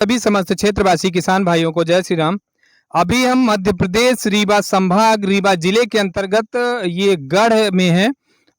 सभी समस्त क्षेत्रवासी किसान भाइयों को जय श्री राम। अभी हम मध्य प्रदेश रीवा संभाग रीवा जिले के अंतर्गत ये गढ़ में है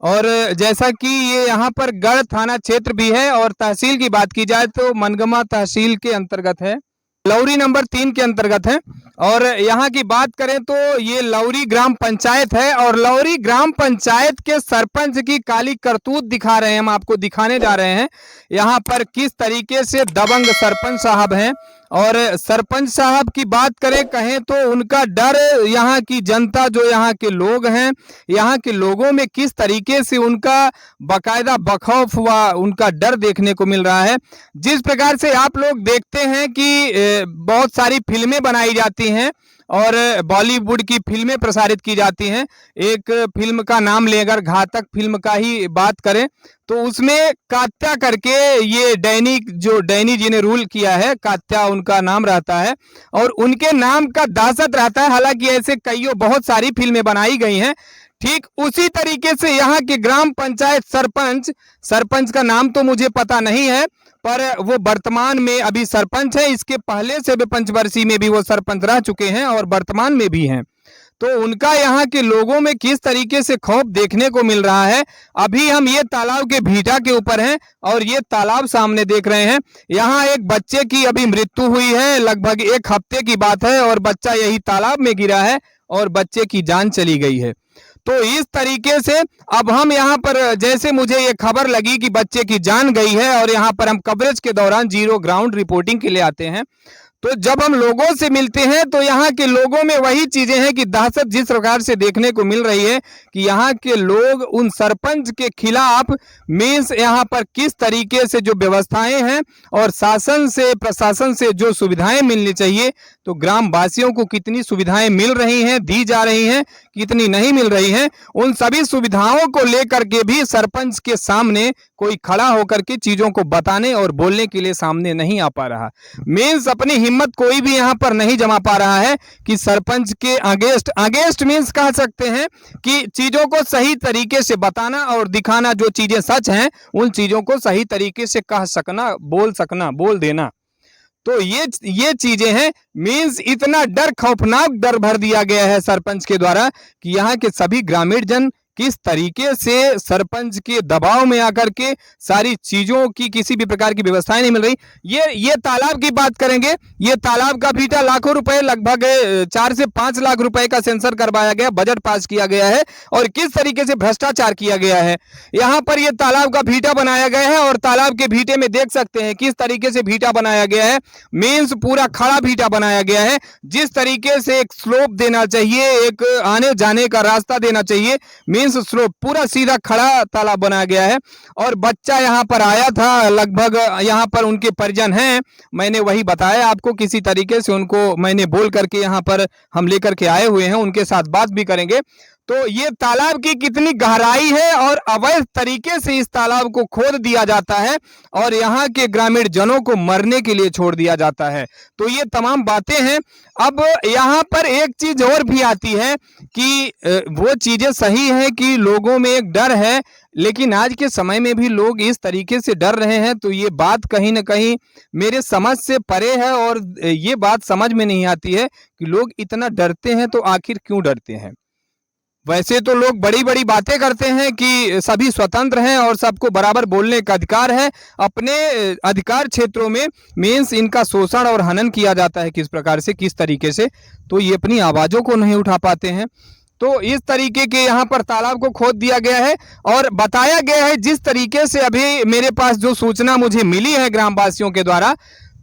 और जैसा कि ये यहाँ पर गढ़ थाना क्षेत्र भी है और तहसील की बात की जाए तो मनगमा तहसील के अंतर्गत है, लौरी नंबर 3 के अंतर्गत है। और यहाँ की बात करें तो ये लौरी ग्राम पंचायत है और लौरी ग्राम पंचायत के सरपंच की काली करतूत दिखा रहे हैं, हम आपको दिखाने जा रहे हैं यहाँ पर किस तरीके से दबंग सरपंच साहब हैं। और सरपंच साहब की बात करें कहें तो उनका डर, यहाँ की जनता जो यहाँ के लोग हैं, यहाँ के लोगों में किस तरीके से उनका बाकायदा बखौफ व उनका डर देखने को मिल रहा है। जिस प्रकार से आप लोग देखते हैं कि बहुत सारी फिल्में बनाई जाती हैं और बॉलीवुड की फिल्में प्रसारित की जाती हैं। एक फिल्म का नाम ले, अगर घातक फिल्म का ही बात करें तो उसमें कात्या करके ये डैनी जी ने रूल किया है, कात्या उनका नाम रहता है और उनके नाम का दासत रहता है। हालांकि ऐसे कईयों बहुत सारी फिल्में बनाई गई हैं। ठीक उसी तरीके से यहाँ के ग्राम पंचायत सरपंच का नाम तो मुझे पता नहीं है, पर वो वर्तमान में अभी सरपंच है। इसके पहले से भी पंचवर्षीय में भी वो सरपंच रह चुके हैं और वर्तमान में भी हैं। तो उनका यहाँ के लोगों में किस तरीके से खौफ देखने को मिल रहा है। अभी हम ये तालाब के भीटा के ऊपर हैं और ये तालाब सामने देख रहे हैं। यहाँ एक बच्चे की अभी मृत्यु हुई है, लगभग 1 हफ्ते की बात है और बच्चा यही तालाब में गिरा है और बच्चे की जान चली गई है। तो इस तरीके से अब हम यहाँ पर, जैसे मुझे ये खबर लगी कि बच्चे की जान गई है और यहाँ पर हम कवरेज के दौरान जीरो ग्राउंड रिपोर्टिंग के लिए आते हैं, तो जब हम लोगों से मिलते हैं तो यहाँ के लोगों में वही चीजें हैं कि दहशत जिस प्रकार से देखने को मिल रही है कि यहाँ के लोग उन सरपंच के खिलाफ मीन्स यहाँ पर किस तरीके से जो व्यवस्थाएं हैं और शासन से प्रशासन से जो सुविधाएं मिलनी चाहिए, तो ग्राम वासियों को कितनी सुविधाएं मिल रही हैं, दी जा रही हैं, कितनी नहीं मिल रही हैं, उन सभी सुविधाओं को लेकर के भी सरपंच के सामने कोई खड़ा होकर के चीजों को बताने और बोलने के लिए सामने नहीं आ पा रहा। मीन्स अपनी हिम्मत कोई भी यहाँ पर नहीं जमा पा रहा है कि सरपंच के अगेंस्ट मीन्स कह सकते हैं कि चीजों को सही तरीके से बताना और दिखाना, जो चीजें सच हैं उन चीजों को सही तरीके से कह सकना, बोल देना। तो ये चीजें हैं। मीन्स इतना डर, खौफनाक डर भर दिया गया है सरपंच के द्वारा कि यहाँ के सभी ग्रामीण जन किस तरीके से सरपंच के दबाव में आकर के सारी चीजों की किसी भी प्रकार की व्यवस्थाएं नहीं मिल रही। ये तालाब की बात करेंगे, ये तालाब का भीटा लाखों रुपए, लगभग 4 से 5 लाख रुपए का सेंसर करवाया गया, बजट पास किया गया है और किस तरीके से भ्रष्टाचार किया गया है। यहाँ पर ये तालाब का भीटा बनाया गया है और तालाब के भीटे में देख सकते हैं किस तरीके से भीटा बनाया गया है। मीन्स पूरा खड़ा भीटा बनाया गया है। जिस तरीके से एक स्लोप देना चाहिए, एक आने जाने का रास्ता देना चाहिए, मीन्स स्लोप पूरा सीधा खड़ा तालाब बनाया गया है। और बच्चा यहाँ पर आया था, लगभग यहाँ पर उनके परिजन हैं, मैंने वही बताया आपको, किसी तरीके से उनको मैंने बोल करके यहाँ पर हम लेकर के आए हुए हैं, उनके साथ बात भी करेंगे। तो ये तालाब की कितनी गहराई है और अवैध तरीके से इस तालाब को खोद दिया जाता है और यहाँ के ग्रामीण जनों को मरने के लिए छोड़ दिया जाता है। तो ये तमाम बातें हैं। अब यहाँ पर एक चीज और भी आती है कि वो चीजें सही है कि लोगों में एक डर है, लेकिन आज के समय में भी लोग इस तरीके से डर रहे हैं, तो ये बात कहीं ना कहीं मेरे समझ से परे है और ये बात समझ में नहीं आती है कि लोग इतना डरते हैं तो आखिर क्यों डरते हैं। वैसे तो लोग बड़ी बड़ी बातें करते हैं कि सभी स्वतंत्र हैं और सबको बराबर बोलने का अधिकार है। अपने अधिकार क्षेत्रों में मीन्स इनका शोषण और हनन किया जाता है, किस प्रकार से, किस तरीके से, तो ये अपनी आवाज़ों को नहीं उठा पाते हैं। तो इस तरीके के यहाँ पर तालाब को खोद दिया गया है और बताया गया है, जिस तरीके से अभी मेरे पास जो सूचना मुझे मिली है ग्रामवासियों के द्वारा,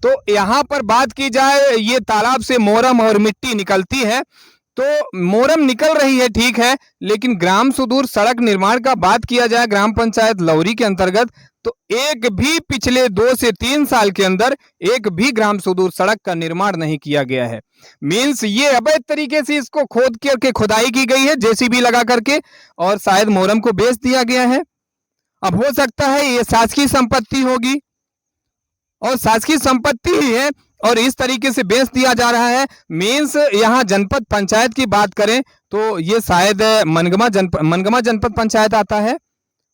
तो यहाँ पर बात की जाए, ये तालाब से मोरम और मिट्टी निकलती है। तो मोरम निकल रही है, ठीक है, लेकिन ग्राम सुदूर सड़क निर्माण का बात किया जाए ग्राम पंचायत लौरी के अंतर्गत, तो एक भी पिछले 2 से 3 साल के अंदर एक भी ग्राम सुदूर सड़क का निर्माण नहीं किया गया है। मीन्स ये अवैध तरीके से इसको खोद करके खुदाई की गई है जेसीबी लगा करके और शायद मोरम को बेच दिया गया है। अब हो सकता है ये शासकीय संपत्ति होगी और शासकीय संपत्ति ही है और इस तरीके से बेच दिया जा रहा है। मीन्स यहाँ जनपद पंचायत की बात करें तो ये शायद मनगमा जनपद पंचायत आता है,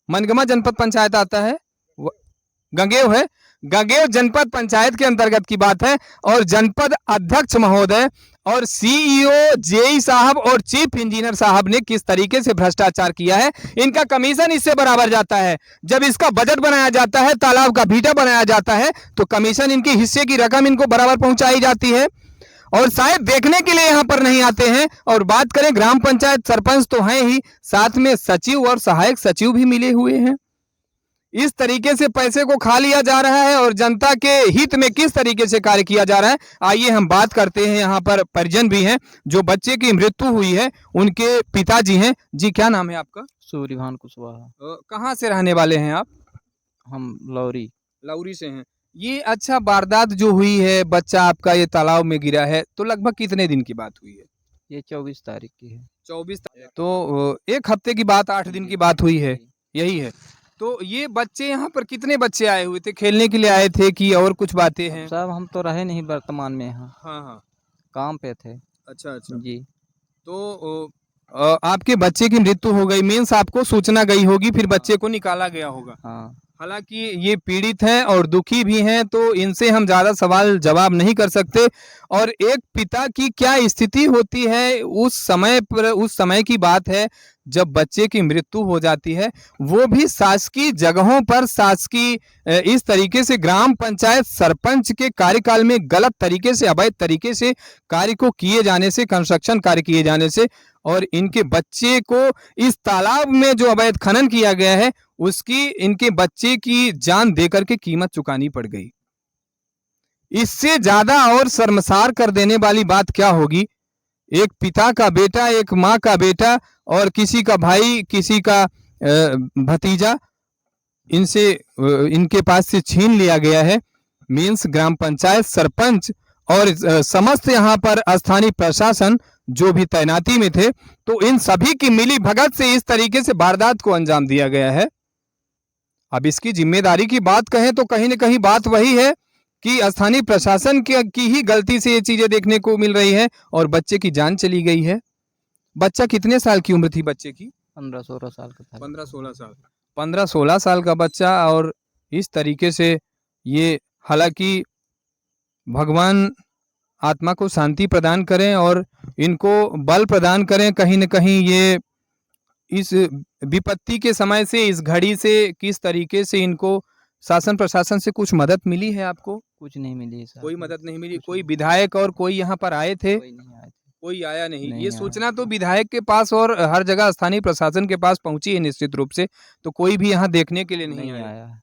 मनगमा जनपद पंचायत आता है, गंगेव है। गगेव जनपद पंचायत के अंतर्गत की बात है और जनपद अध्यक्ष महोदय और सीईओ, जेई साहब और चीफ इंजीनियर साहब ने किस तरीके से भ्रष्टाचार किया है। इनका कमीशन इससे बराबर जाता है। जब इसका बजट बनाया जाता है, तालाब का भीटा बनाया जाता है, तो कमीशन इनके हिस्से की रकम इनको बराबर पहुंचाई जाती है और शायद देखने के लिए यहाँ पर नहीं आते हैं। और बात करें ग्राम पंचायत सरपंच तो हैं ही, साथ में सचिव और सहायक सचिव भी मिले हुए हैं। इस तरीके से पैसे को खा लिया जा रहा है और जनता के हित में किस तरीके से कार्य किया जा रहा है, आइए हम बात करते हैं। यहाँ पर परिजन भी हैं, जो बच्चे की मृत्यु हुई है उनके पिताजी हैं। जी, क्या नाम है आपका? सूर्यभान कुशवाहा। कहाँ से रहने वाले हैं आप? हम लौरी से हैं। ये अच्छा, वारदात जो हुई है, बच्चा आपका ये तालाब में गिरा है, तो लगभग कितने दिन की बात हुई है? ये 24 तारीख की है। 24 तारीख, तो एक हफ्ते की बात, 8 दिन की बात हुई है, यही है। तो ये बच्चे, यहाँ पर कितने बच्चे आए हुए थे? खेलने के लिए आए थे कि और कुछ बातें हैं? साहब हम तो रहे नहीं वर्तमान में यहाँ। हाँ, काम पे थे। अच्छा जी। तो आपके बच्चे की मृत्यु हो गई, मीन्स आपको सूचना गई होगी, फिर बच्चे को निकाला गया होगा। हाँ। हालांकि ये पीड़ित हैं और दुखी भी हैं, तो इनसे हम ज़्यादा सवाल जवाब नहीं कर सकते। और एक पिता की क्या स्थिति होती है उस समय पर, उस समय की बात है जब बच्चे की मृत्यु हो जाती है, वो भी शासकीय जगहों पर, शासकीय इस तरीके से ग्राम पंचायत सरपंच के कार्यकाल में गलत तरीके से, अवैध तरीके से कार्य को किए जाने से, कंस्ट्रक्शन कार्य किए जाने से, और इनके बच्चे को इस तालाब में जो अवैध खनन किया गया है उसकी इनके बच्चे की जान देकर के कीमत चुकानी पड़ गई। इससे ज्यादा और शर्मसार कर देने वाली बात क्या होगी? एक पिता का बेटा, एक माँ का बेटा और किसी का भाई, किसी का भतीजा, इनसे इनके पास से छीन लिया गया है। मीन्स ग्राम पंचायत सरपंच और समस्त यहाँ पर स्थानीय प्रशासन जो भी तैनाती में थे, तो इन सभी की मिली भगत से इस तरीके से वारदात को अंजाम दिया गया है। अब इसकी जिम्मेदारी की बात कहें तो कहीं न कहीं बात वही है कि स्थानीय प्रशासन की ही गलती से ये चीजें देखने को मिल रही है और बच्चे की जान चली गई है। बच्चा कितने साल की उम्र थी बच्चे की? 15-16 साल का था। 15-16 साल। 15-16 साल का बच्चा, और इस तरीके से ये, हालांकि भगवान आत्मा को शांति प्रदान करें और इनको बल प्रदान करें। कहीं न कहीं ये इस विपत्ति के समय से, इस घड़ी से किस तरीके से इनको शासन प्रशासन से कुछ मदद मिली है आपको? कुछ नहीं मिली सर। कोई मदद नहीं मिली? कोई विधायक और कोई यहाँ पर आए थे? कोई नहीं आए थे। कोई आया नहीं। नहीं ये आया। सूचना तो विधायक के पास और हर जगह स्थानीय प्रशासन के पास पहुंची है निश्चित रूप से, तो कोई भी यहाँ देखने के लिए नहीं आया।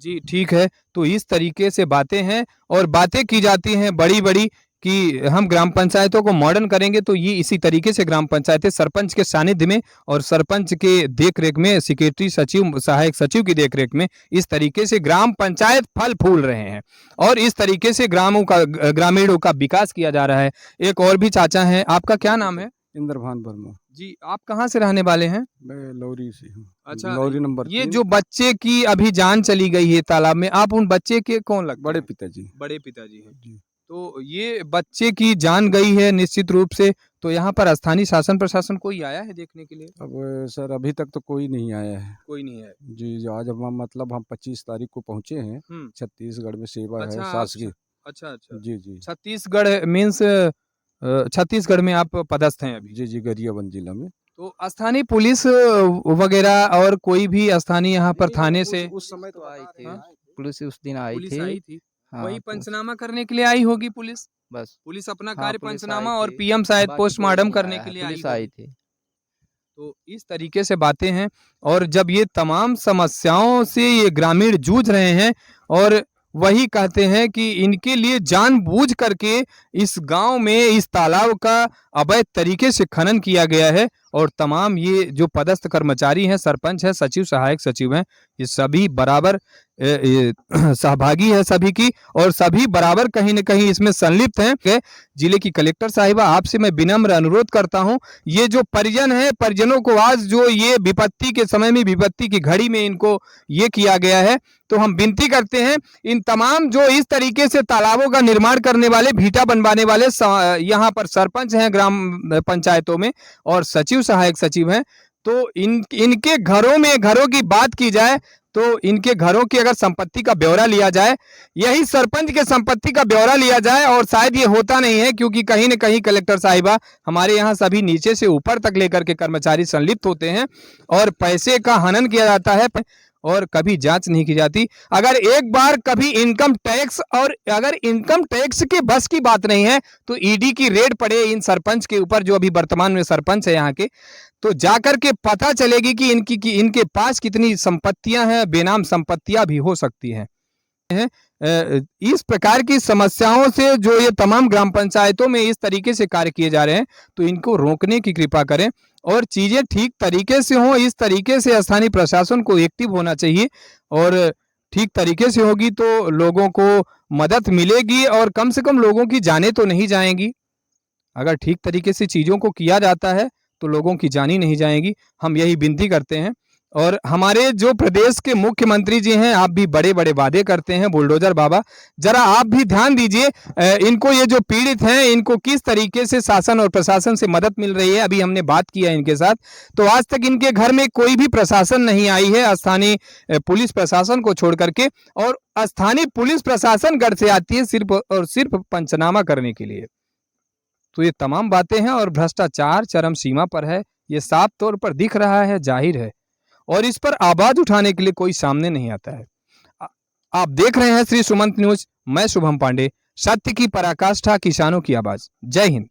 जी, ठीक है। तो इस तरीके से बातें हैं और बातें की जाती हैं बड़ी बड़ी कि हम ग्राम पंचायतों को मॉडर्न करेंगे, तो ये इसी तरीके से ग्राम पंचायतें सरपंच के सानिध्य में और सरपंच के देखरेख में, सेक्रेटरी, सचिव, सहायक सचिव की देखरेख में इस तरीके से ग्राम पंचायत फल फूल रहे हैं और इस तरीके से ग्रामीणों का विकास किया जा रहा है। एक और भी चाचा हैं, आपका क्या नाम है? इंद्रभान वर्मा। जी, आप कहाँ से रहने वाले हैं? मैं लौरी से हूँ। अच्छा, लौरी नंबर ये 3। जो बच्चे की अभी जान चली गई है तालाब में, आप उन बच्चे के कौन लगते बड़े हैं? पिताजी। बड़े पिताजी हैं। जी। तो ये बच्चे की जान गई है निश्चित रूप से, तो यहाँ पर स्थानीय शासन प्रशासन कोई आया है देखने के लिए? अब सर अभी तक तो कोई नहीं आया है। कोई नहीं है। जी, जो आज हम 25 तारीख को पहुँचे हैं। छत्तीसगढ़ में सेवा है शासकीय। अच्छा। जी जी। छत्तीसगढ़ मीन्स छत्तीसगढ़ में आप पदस्थ हैं अभी? जी जी, गरियाबंद जिला में। तो स्थानीय पुलिस वगैरह और कोई भी स्थानीय यहाँ पर थाने से? उस समय तो आई थी। हाँ? पुलिस उस दिन आई पुलिस थी। आई थी? हाँ, वही तो पंचनामा करने के लिए आई होगी पुलिस? बस पुलिस अपना हाँ, कार्य पुलिस पंचनामा आई और थी। पीएम शायद बाकी कोई पोस्टमार्टम नहीं करने आया के है, लिए पुलिस आई आई होगी। थी। तो इस तरीके से बातें हैं और जब ये तमाम समस्याओं से ये ग्रामीण जूझ रहे हैं और वही कहते हैं कि इनके लिए जानबूझ करके इस गांव में इस तालाब का अवैध तरीके से खनन किया गया है और तमाम ये जो पदस्थ कर्मचारी हैं, सरपंच है, सचिव, सहायक सचिव हैं, ये सभी बराबर सहभागी है सभी की और सभी बराबर कहीं न कहीं इसमें संलिप्त हैं। जिले की कलेक्टर साहिबा, आपसे मैं विनम्र अनुरोध करता हूं, ये जो परिजन है, परिजनों को आज जो ये विपत्ति के समय में, विपत्ति की घड़ी में इनको ये किया गया है, तो हम विनती करते हैं इन तमाम जो इस तरीके से तालाबों का निर्माण करने वाले, भीटा बनवाने वाले यहाँ पर सरपंच हैं ग्राम पंचायतों में और सचिव, सहायक सचिव हैं, तो इनके घरों की बात की जाए तो इनके घरों की अगर संपत्ति का ब्यौरा लिया जाए, यही सरपंच के संपत्ति का ब्यौरा लिया जाए, और शायद ये होता नहीं है क्योंकि कहीं न कहीं कलेक्टर साहिबा हमारे यहाँ सभी नीचे से ऊपर तक लेकर के कर्मचारी संलिप्त होते हैं और पैसे का हनन किया जाता है और कभी जांच नहीं की जाती। अगर एक बार कभी इनकम टैक्स, और अगर इनकम टैक्स के बस की बात नहीं है तो ईडी की रेड पड़े इन सरपंच के ऊपर, जो अभी वर्तमान में सरपंच है यहाँ के, तो जाकर के पता चलेगी कि इनके पास कितनी संपत्तियां हैं, बेनाम संपत्तियां भी हो सकती हैं। इस प्रकार की समस्याओं से जो ये तमाम ग्राम पंचायतों में इस तरीके से कार्य किए जा रहे हैं, तो इनको रोकने की कृपा करें और चीजें ठीक तरीके से हों। इस तरीके से स्थानीय प्रशासन को एक्टिव होना चाहिए और ठीक तरीके से होगी तो लोगों को मदद मिलेगी और कम से कम लोगों की जानें तो नहीं जाएंगी। अगर ठीक तरीके से चीजों को किया जाता है तो लोगों की जानी नहीं जाएगी। हम यही विनती करते हैं। और हमारे जो प्रदेश के मुख्यमंत्री जी हैं, आप भी बड़े बड़े वादे करते हैं बुलडोजर बाबा, जरा आप भी ध्यान दीजिए इनको, ये जो पीड़ित हैं इनको किस तरीके से शासन और प्रशासन से मदद मिल रही है। अभी हमने बात किया इनके साथ, तो आज तक इनके घर में कोई भी प्रशासन नहीं आई है स्थानीय पुलिस प्रशासन को छोड़ करके, और स्थानीय पुलिस प्रशासन घर से आती है सिर्फ और सिर्फ पंचनामा करने के लिए। तो ये तमाम बातें हैं और भ्रष्टाचार चरम सीमा पर है, ये साफ तौर पर दिख रहा है, जाहिर है, और इस पर आवाज उठाने के लिए कोई सामने नहीं आता है। आप देख रहे हैं श्री सुमंत न्यूज, मैं शुभम पांडे, सत्य की पराकाष्ठा, किसानों की आवाज। जय हिंद।